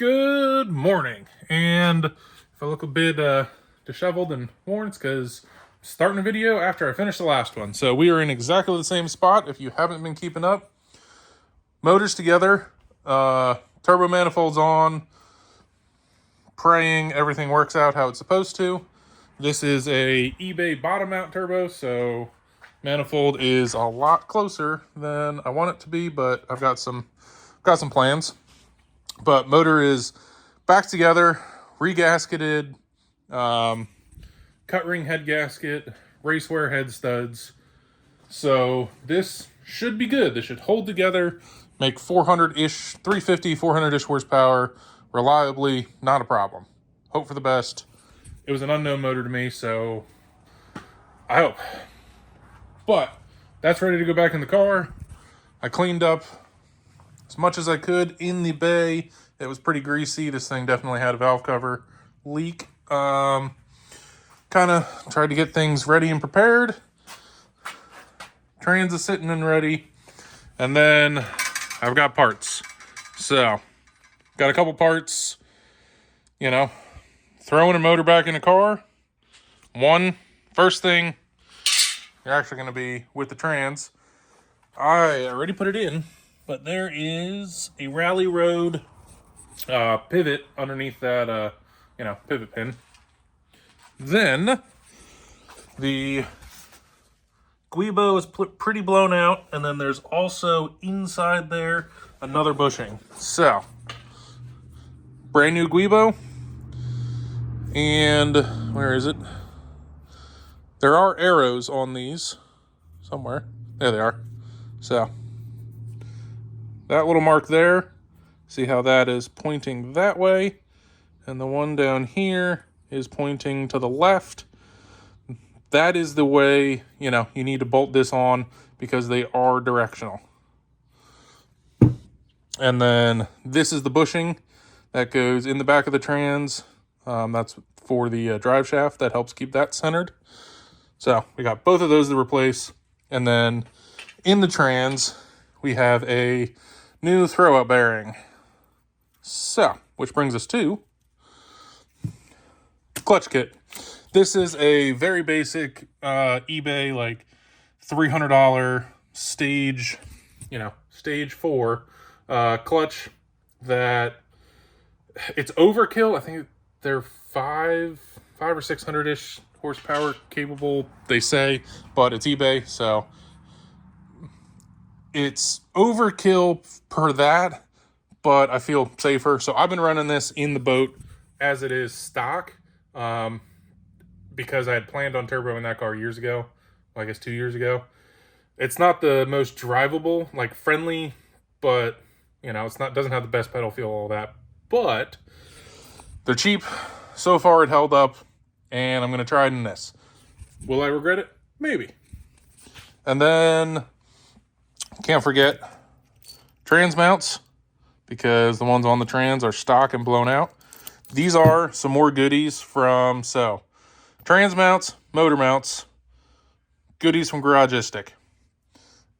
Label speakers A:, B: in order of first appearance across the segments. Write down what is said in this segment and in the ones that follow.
A: Good morning. And if I look a bit disheveled and worn, it's because I'm starting a video after I finished the last one. So we are in exactly the same spot if you haven't been keeping up. Motors together, turbo manifolds on, praying everything works out how it's supposed to. This is a eBay bottom mount turbo, so manifold is a lot closer than I want it to be, but I've got some plans. But motor is back together, regasketed, cut ring head gasket, raceware head studs. So this should be good. This should hold together, make 400-ish, 350, 400-ish horsepower reliably, not a problem. Hope for the best. It was an unknown motor to me, so I hope. But that's ready to go back in the car. I cleaned up as much as I could in the bay. It was pretty greasy. This thing definitely had a valve cover leak. Kind of tried to get things ready and prepared. Trans is sitting and ready. And then I've got parts. So, got a couple parts. You know, throwing a motor back in a car. First thing, you're actually going to be with the trans. I already put it in, but there is a Rally Road pivot underneath that, pivot pin. Then the Guibo is pretty blown out, and then there's also inside there another bushing. So, brand new Guibo, and where is it? There are arrows on these somewhere. There they are. So, that little mark there, see how that is pointing that way, and the one down here is pointing to the left. That is the way, you need to bolt this on because they are directional. And then this is the bushing that goes in the back of the trans. That's for the drive shaft. That helps keep that centered. So we got both of those to replace. And then in the trans, we have a new throwout bearing. So, which brings us to clutch kit. This is a very basic eBay, like $300 stage 4 clutch that it's overkill. I think they're 500 or 600-ish horsepower capable, they say, but it's eBay, so it's overkill per that, but I feel safer. So I've been running this in the boat as it is stock, because I had planned on turboing that car years ago, I guess 2 years ago. It's not the most drivable, like friendly, but doesn't have the best pedal feel, all that. But they're cheap. So far it held up, and I'm going to try it in this. Will I regret it? Maybe. And then, can't forget trans mounts, because the ones on the trans are stock and blown out. These are some more goodies from trans mounts, motor mounts, goodies from Garagistic.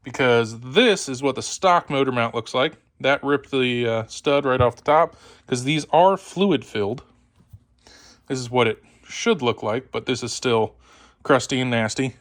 A: Because this is what the stock motor mount looks like. That ripped the stud right off the top, because these are fluid filled. This is what it should look like, but this is still crusty and nasty.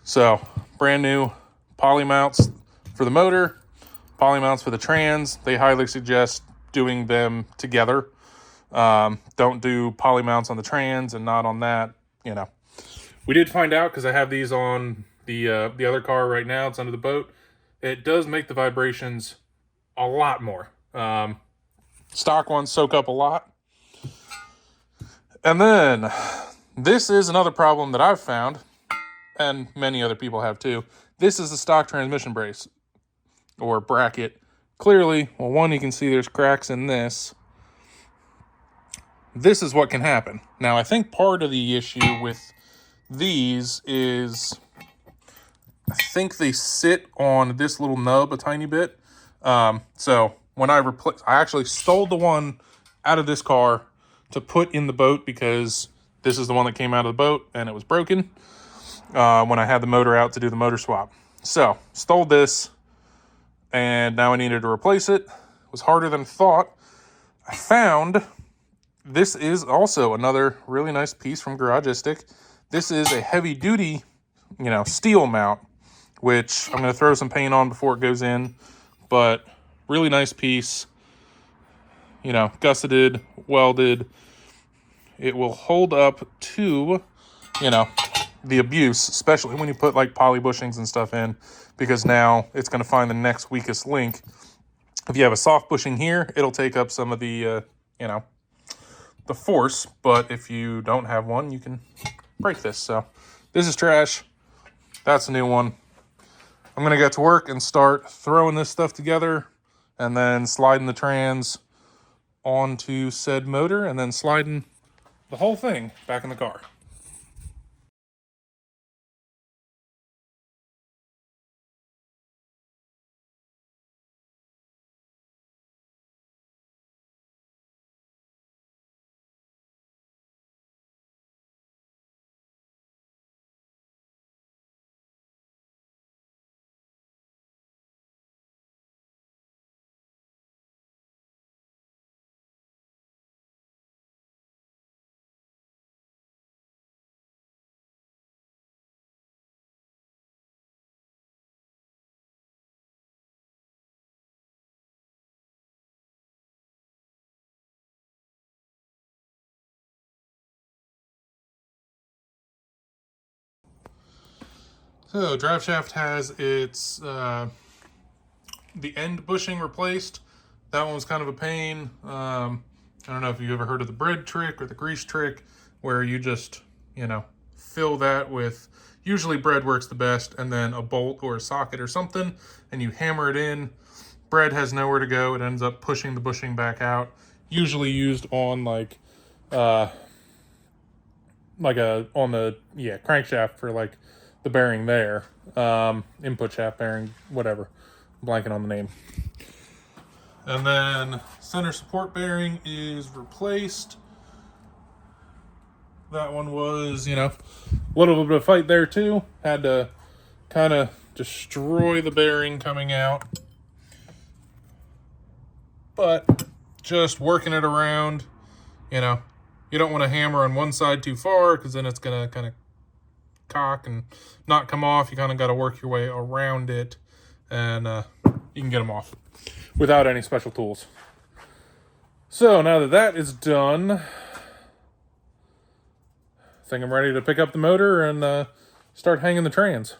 A: So, brand new poly mounts for the motor, poly mounts for the trans. They highly suggest doing them together. Don't do poly mounts on the trans and not on that, We did find out, because I have these on the other car right now. It's under the boat. It does make the vibrations a lot more. Stock ones soak up a lot. And then, this is another problem that I've found, and many other people have too. This is the stock transmission brace, or bracket. Clearly, well, one, you can see there's cracks in this. This is what can happen. Now, I think part of the issue with these is, I think they sit on this little nub a tiny bit. So when I actually stole the one out of this car to put in the boat, because this is the one that came out of the boat and it was broken when I had the motor out to do the motor swap. So stole this, and now I needed to replace it. It was harder than I thought. I found this is also another really nice piece from Garagistic. This is a heavy duty, steel mount, which I'm going to throw some paint on before it goes in, but really nice piece, gusseted, welded. It will hold up to, the abuse, especially when you put like poly bushings and stuff in, because now it's going to find the next weakest link. If you have a soft bushing here, it'll take up some of the, the force, but if you don't have one, you can break this. So this is trash. That's a new one. I'm going to get to work and start throwing this stuff together and then sliding the trans onto said motor and then sliding the whole thing back in the car. So drive shaft has its the end bushing replaced. That one was kind of a pain. I don't know if you've ever heard of the bread trick or the grease trick, where you just fill that with, usually bread works the best, and then a bolt or a socket or something, and you hammer it in. Bread has nowhere to go. It ends up pushing the bushing back out. Usually used on like on the crankshaft for like the bearing there, input shaft bearing, whatever. I'm blanking on the name. And then center support bearing is replaced. That one was, a little bit of a fight there too. Had to kind of destroy the bearing coming out. But just working it around, you don't want to hammer on one side too far because then it's going to kind of cock and not come off. You kind of got to work your way around it, and you can get them off without any special tools. So now that that is done, I think I'm ready to pick up the motor and start hanging the trans.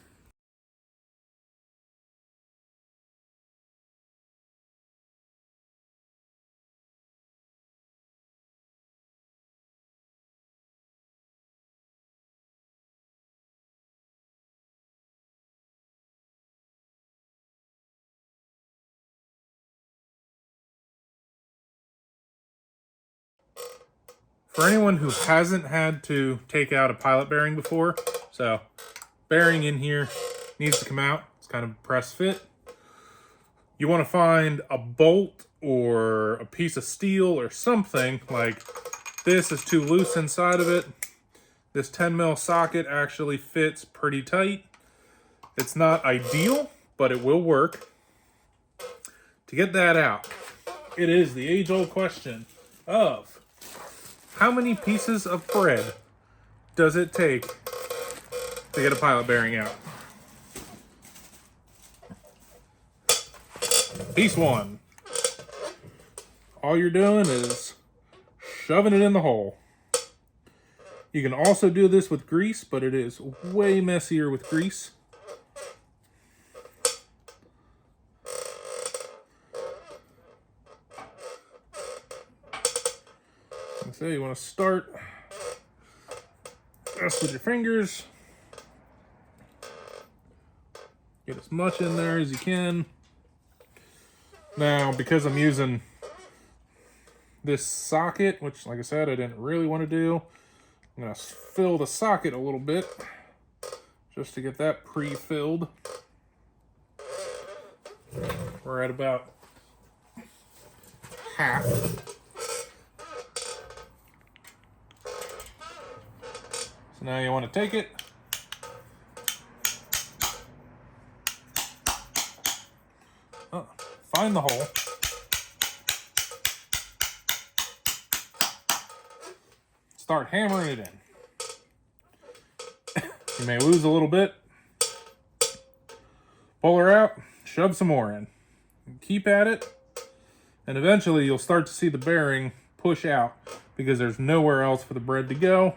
A: For anyone who hasn't had to take out a pilot bearing before, so bearing in here needs to come out. It's kind of a press fit. You want to find a bolt or a piece of steel or something. Like this is too loose inside of it. This 10 mil socket actually fits pretty tight. It's not ideal, but it will work. To get that out, it is the age-old question of how many pieces of bread does it take to get a pilot bearing out? Piece one. All you're doing is shoving it in the hole. You can also do this with grease, but it is way messier with grease. So you want to start just with your fingers. Get as much in there as you can. Now, because I'm using this socket, which, like I said, I didn't really want to do, I'm going to fill the socket a little bit just to get that pre-filled. We're at about half. So now you want to take it, find the hole, start hammering it in. You may lose a little bit. Pull her out, shove some more in. Keep at it, and eventually you'll start to see the bearing push out because there's nowhere else for the bread to go.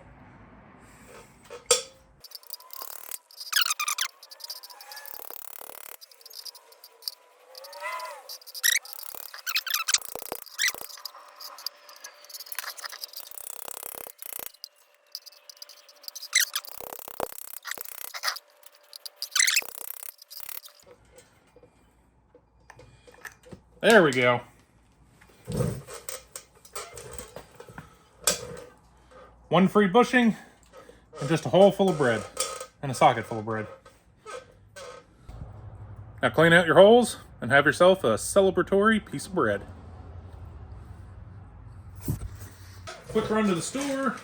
A: There we go. One free bushing and just a hole full of bread and a socket full of bread. Now clean out your holes and have yourself a celebratory piece of bread. Quick run to the store,